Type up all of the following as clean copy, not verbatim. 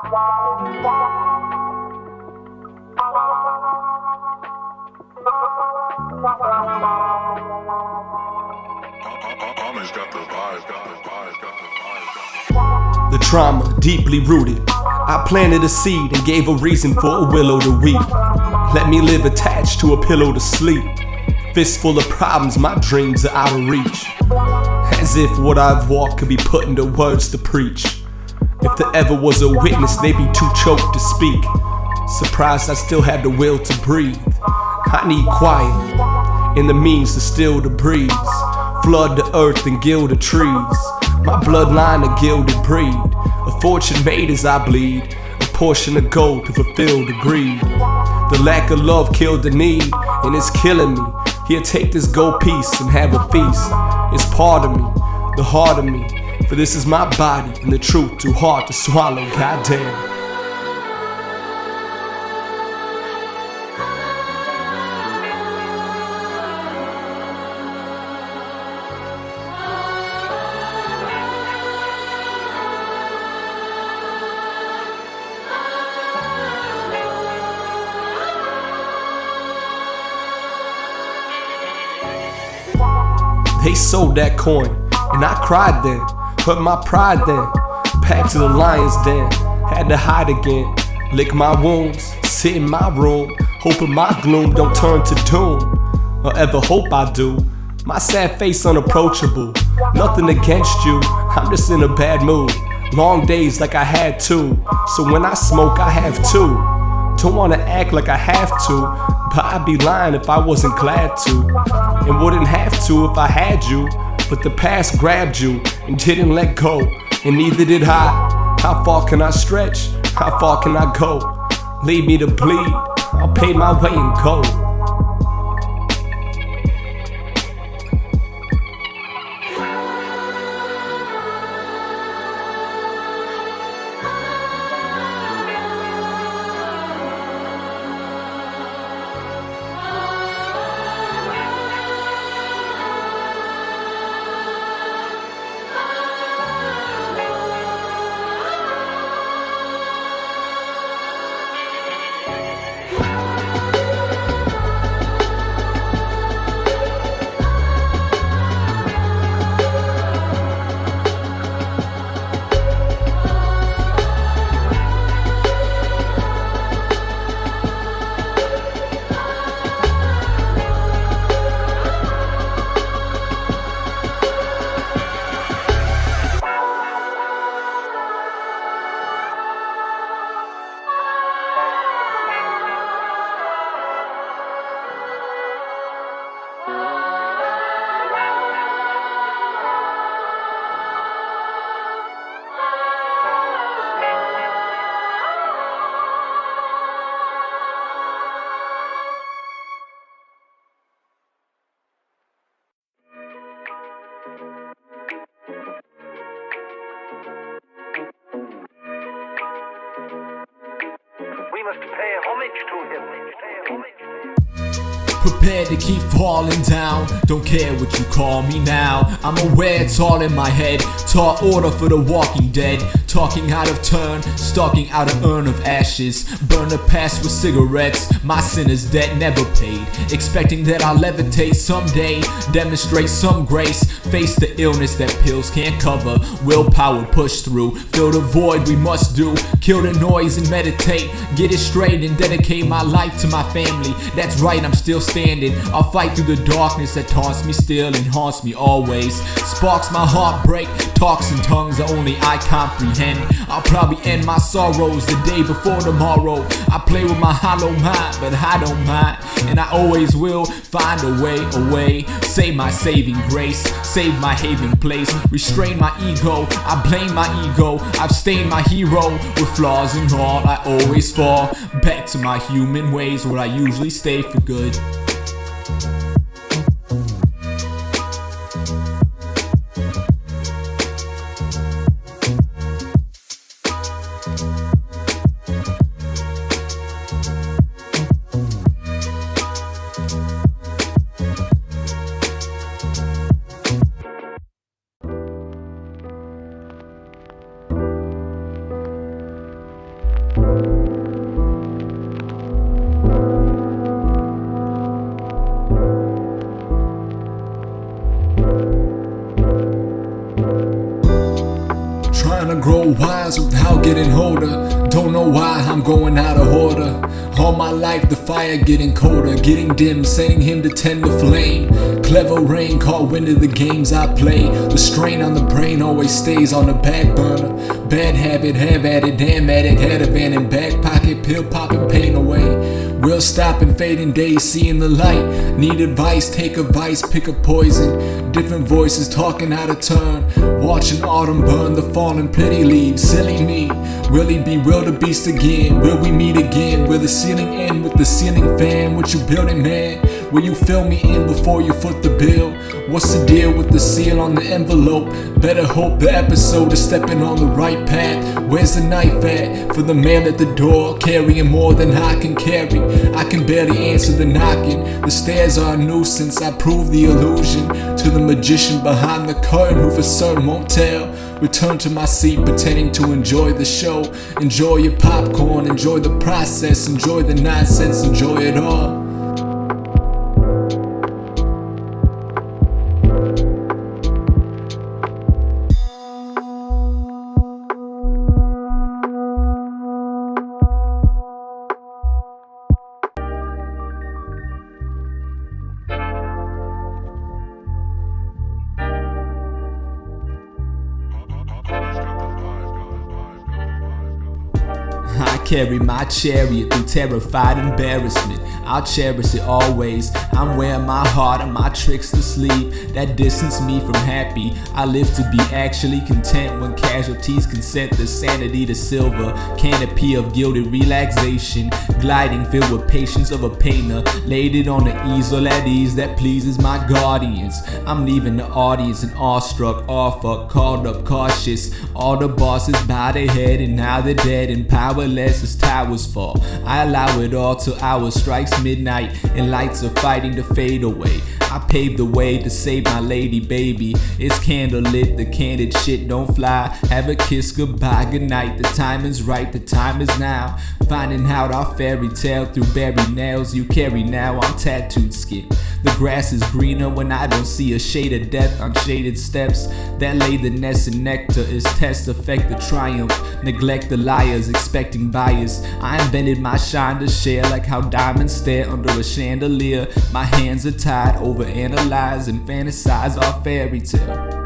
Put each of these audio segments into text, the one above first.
The trauma, deeply rooted. I planted a seed and gave a reason for a willow to weep. Let me live attached to a pillow to sleep. Fistful of problems, my dreams are out of reach. As if what I've walked could be put into words to preach. If there ever was a witness, they'd be too choked to speak. Surprised I still have the will to breathe. I need quiet and the means to still the breeze. Flood the earth and gild the trees. My bloodline a gilded breed. A fortune made as I bleed. A portion of gold to fulfill the greed. The lack of love killed the need, and it's killing me. Here, take this gold piece and have a feast. It's part of me, the heart of me. For this is my body, and the truth too hard to swallow, goddamn. They sold that coin, and I cried then, hurt my pride then. Back to the lion's den, had to hide again. Lick my wounds, sit in my room, hoping my gloom don't turn to doom, or ever hope I do. My sad face unapproachable, nothing against you, I'm just in a bad mood. Long days like I had to, so when I smoke I have two. Don't wanna act like I have to, but I'd be lying if I wasn't glad to. And wouldn't have to if I had you, but the past grabbed you and didn't let go, and neither did I. How far can I stretch? How far can I go? Leave me to bleed, I'll pay my way and go. We must pay homage to him. Prepared to keep falling down, don't care what you call me now. I'm aware it's all in my head, taught order for the walking dead. Talking out of turn, stalking out an urn of ashes. Burn the past with cigarettes, my sinner's debt never paid. Expecting that I'll levitate someday, demonstrate some grace. Face the illness that pills can't cover, willpower push through. Fill the void we must do, kill the noise and meditate. Get it straight and dedicate my life to my family. That's right, I'm still standing. I'll fight through the darkness that taunts me still and haunts me always. Sparks my heartbreak, talks in tongues that only I comprehend. I'll probably end my sorrows the day before tomorrow. I play with my hollow mind, but I don't mind. And I always will find a way. Save my saving grace, save my haven place. Restrain my ego, I blame my ego. I've stained my hero with flaws and all. I always fall back to my human ways where I usually stay for good. rhymes without getting older. Don't know why I'm going out of order. All my life the fire getting colder, getting dim, sending him to tend the flame. Clever rain caught wind of the games I play. The strain on the brain always stays on the back burner. Bad habit, have at it, damn addict, had a van in back pocket, pill popping pain away. We'll stop in fading days, seeing the light. Need advice, take a vice, pick a poison. Different voices talking out of turn. Watching autumn burn the fallen pretty leaves. Silly me, will he be wildebeest again? Will we meet again? Will the ceiling end with the ceiling fan? What you building, man? Will you fill me in before you foot the bill? What's the deal with the seal on the envelope? Better hope the episode is stepping on the right path. Where's the knife at? For the mail at the door, carrying more than I can carry. I can barely answer the knocking. The stairs are a nuisance, I prove the illusion to the magician behind the curtain who for certain won't tell. Return to my seat, pretending to enjoy the show. Enjoy your popcorn, enjoy the process, enjoy the nonsense, enjoy it all. I carry my chariot through terrified embarrassment. I'll cherish it always. I'm wearing my heart and my tricks to sleeve that distance me from happy. I live to be actually content when casualties consent the sanity to silver. Canopy of gilded relaxation, gliding filled with patience of a painter. Laid it on the easel at ease that pleases my guardians. I'm leaving the audience in awestruck, awe-fuck, called up cautious. All the bosses bow their head and now they're dead and powerless as towers fall. I allow it all till hour strikes midnight and lights are fighting to fade away. I paved the way to save my lady baby. It's candlelit, the candid shit don't fly. Have a kiss, goodbye, good night. The time is right, the time is now. Finding out our fairy tale through buried nails you carry now on tattooed skin. The grass is greener when I don't see a shade of death on shaded steps that lay the nest and nectar is test affect the triumph. Neglect the liars, expecting bias. I invented my shine to share like how diamonds stare under a chandelier. My hands are tied, overanalyze and fantasize our fairy tale.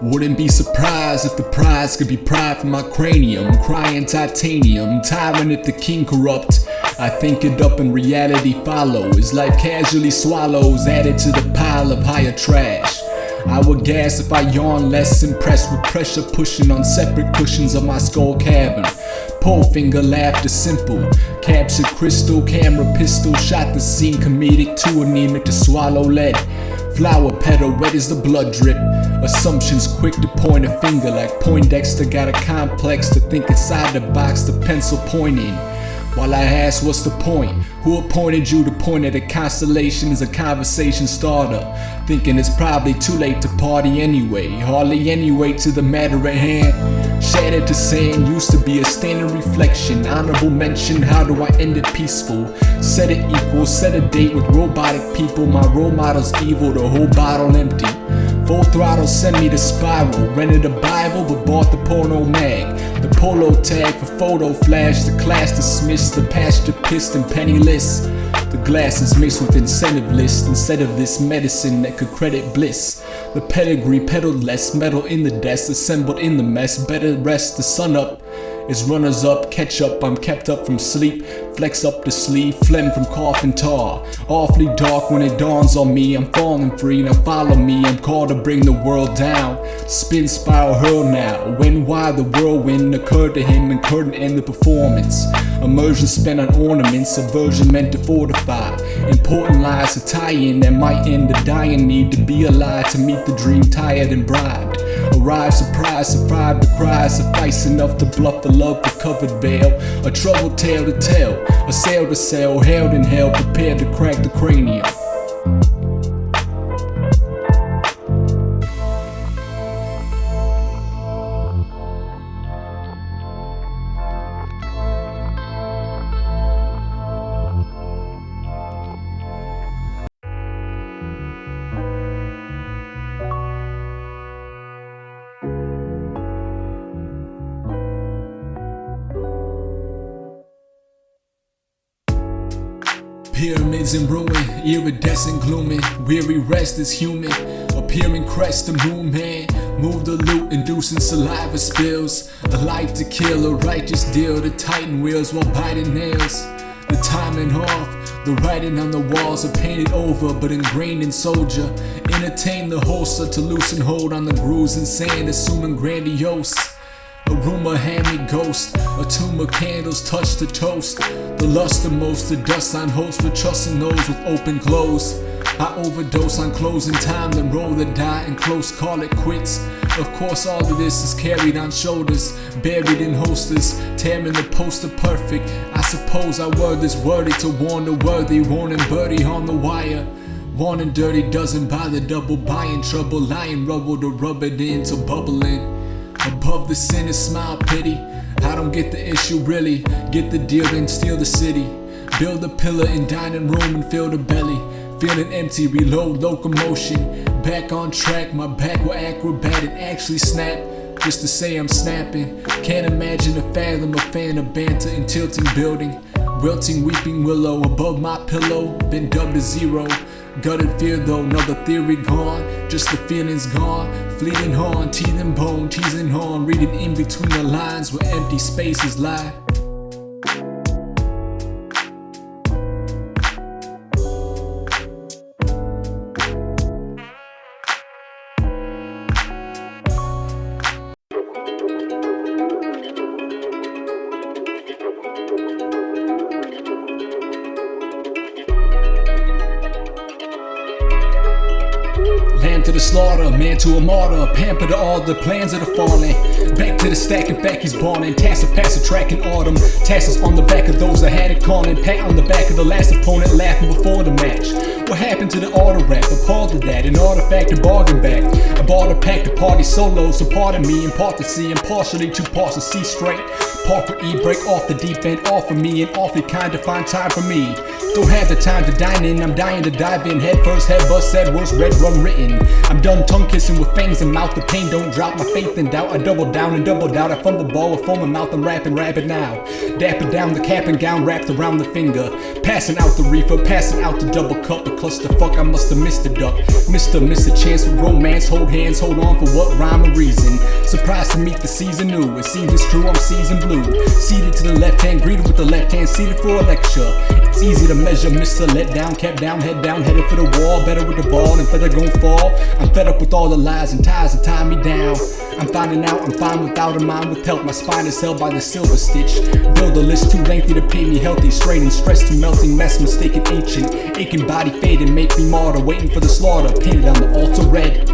Wouldn't be surprised if the prize could be pried from my cranium. Crying titanium, tyrant if the king corrupt. I think it up and reality follows. Life casually swallows, added to the pile of higher trash. I would gas if I yawn, less impressed with pressure pushing on separate cushions of my skull cavern. Pole finger laughter simple, captured crystal, camera pistol, shot the scene comedic, too anemic to swallow lead. Flower petal, wet as the blood drip. Assumptions quick to point a finger like Poindexter. Got a complex to think inside the box, the pencil pointing. While I ask what's the point? Who appointed you to point at a constellation as a conversation starter? Thinking it's probably too late to party anyway. Hardly any weight to the matter at hand. Shattered to sand, used to be a standing reflection. Honorable mention, how do I end it peaceful? Set it equal, set a date with robotic people. My role model's evil, the whole bottle empty. Full throttle sent me to spiral. Rented a Bible but bought the porno mag. The polo tag for photo flash. The class dismissed, the pasture pissed and penniless. The glass is mixed with incentive list instead of this medicine that could credit bliss. The pedigree peddled less, metal in the desk, assembled in the mess. Better rest the sun up It's runners up, catch up, I'm kept up from sleep. Flex up the sleeve, phlegm from cough and tar. Awfully dark when it dawns on me, I'm falling free, now follow me. I'm called to bring the world down. Spin, spiral, hurl now. When, why the whirlwind occurred to him and couldn't end the performance. Immersion spent on ornaments, subversion meant to fortify. Important lies to tie in that might end the dying need to be alive to meet the dream tired and bribed. Arrive, surprise, survive the cries, suffice enough to bluff the love for covered veil. A troubled tale to tell, a sail to sail, held in hell, prepared to crack the cranium. Pyramids in ruin, iridescent glooming. Weary rest is human. Appearing crest the moon man. Move the loot, inducing saliva spills. A life to kill, a righteous deal. The titan wheels while biting nails. The timing off, the writing on the walls are painted over but ingrained in soldier. Entertain the holster to loosen hold on the grooves and sand, assuming grandiose. A rumor hand me ghost, a tomb of candles touch the toast. The lust the most, the dust on hosts for trusting those with open clothes. I overdose on closing time, then roll the die and close call it quits. Of course all of this is carried on shoulders, buried in holsters, tearing the poster perfect. I suppose our word is worthy to warn the worthy, warning birdie on the wire. Warning dirty doesn't bother, double buying trouble, lying rubble to rub it into bubbling. Above the sin is smile pity. I don't get the issue really. Get the deal then steal the city. Build a pillar in dining room and fill the belly. Feeling empty, reload locomotion. Back on track, my back will acrobatic actually snap. Just to say I'm snapping. Can't imagine a fathom, a fan of banter in tilting building. Wilting weeping willow above my pillow, been dubbed a zero. Gutted fear though, another theory gone. Just the feelings gone. Fleeting horn, teething bone, teasing horn. Reading in between the lines where empty spaces lie. Lamb to the slaughter, man to a martyr. Pamper to all the plans of the fallen. Back to the stack, in fact he's balling. Task to pass a track in autumn. Tassels on the back of those that had it calling. Pat on the back of the last opponent, laughing before the match. What happened to the auto rap? Appalled to that, an artifact to bargain back. I bought a pack to party solo, so pardon me. In part to see, impartially two parts to see straight. Park for E, break off the deep end, offer me an awfully kind to find time for me. Don't have the time to dine in, I'm dying to dive in. Head first, head bust, said words, red rum written. I'm done tongue kissing with fangs and mouth. The pain don't drop, my faith in doubt. I double down and double doubt. I fumble the ball with foam and mouth. I'm rapping rapid now. Dapper down the cap and gown wrapped around the finger. Passing out the reefer, passing out the double cup. The clusterfuck, I must have missed the duck. Missed a chance for romance. Hold hands, hold on for what rhyme or reason. Surprised to meet the season new. It seems it's true, I'm season blue. Seated to the left hand, greeted with the left hand, seated for a lecture. It's easy to measure, Mr. Let down, kept down, headed for the wall. Better with the ball and feather gon' fall. I'm fed up with all the lies and ties that tie me down. I'm finding out I'm fine without a mind with help. My spine is held by the silver stitch. Build a list too lengthy to pay me healthy, straining, stress to melting, mess, mistaken, ancient. Aching body fading, make me martyr, waiting for the slaughter, painted on the altar red.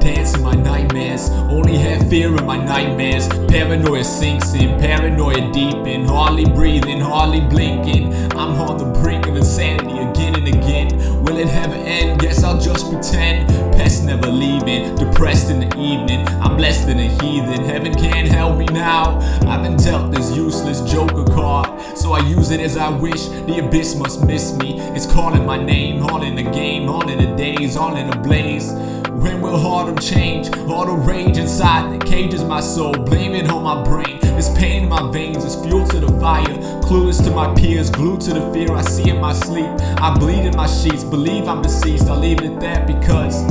Dance in my nightmares, only have fear in my nightmares. Paranoia sinks in, paranoia deep in. Hardly breathing, hardly blinking. I'm on the brink of insanity again and again. Will it have an end? Guess I'll just pretend. Pests never leaving, depressed in the evening. I'm than a heathen. Heaven can't help me now. I've been dealt this useless joker card, so I use it as I wish. The abyss must miss me. It's calling my name, all in the game, all in the days, all in the blaze. When will Harlem change? All the rage inside that cages my soul, blame it on my brain. This pain in my veins is fuel to the fire. Clueless to my peers, glued to the fear I see in my sleep. I bleed in my sheets, believe I'm deceased. I'll leave it at that because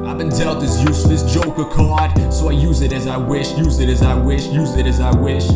I've been dealt this useless joker card, so I use it as I wish, use it as I wish, use it as I wish.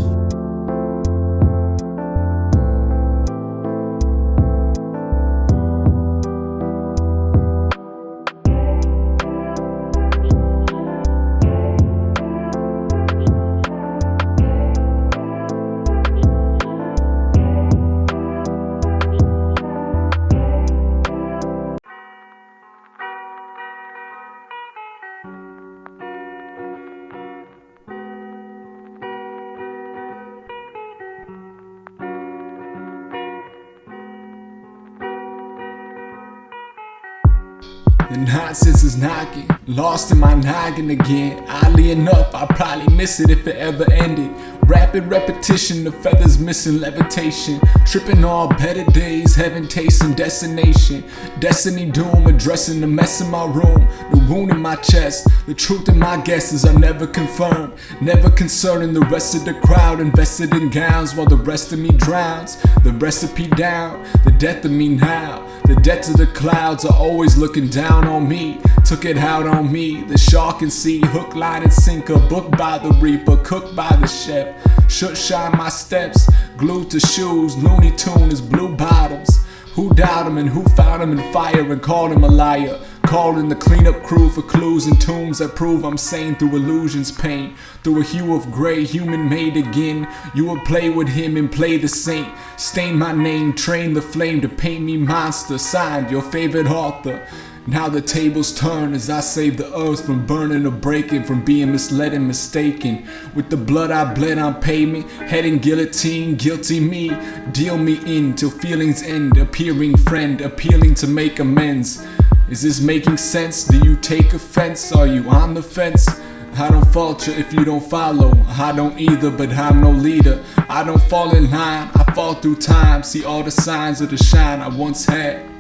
The nonsense is knocking, lost in my noggin again. Oddly enough, I'd probably miss it if it ever ended. Rapid repetition, the feathers missing levitation. Tripping all better days, heaven tasting destination. Destiny doom, addressing the mess in my room. The wound in my chest, the truth in my guesses are never confirmed. Never concerning the rest of the crowd, invested in gowns while the rest of me drowns. The recipe down, the death of me now. The depths of the clouds are always looking down on me. Took it out on me, the shark and sea, hook, line and sinker, booked by the reaper, cooked by the chef. Should shine my steps, glued to shoes, Looney Tunes, blue bottoms. Who doubt him and who found him in fire and called him a liar? Calling the cleanup crew for clues and tombs that prove I'm sane through illusions, pain. Through a hue of gray, human made again. You will play with him and play the saint. Stain my name, train the flame to paint me monster. Signed, your favorite author. Now the tables turn as I save the earth from burning or breaking, from being misled and mistaken. With the blood I bled on pavement, head in guillotine, guilty me. Deal me in till feelings end, appearing friend, appealing to make amends. Is this making sense? Do you take offense? Are you on the fence? I don't fault you if you don't follow. I don't either, but I'm no leader. I don't fall in line, I fall through time. See all the signs of the shine I once had.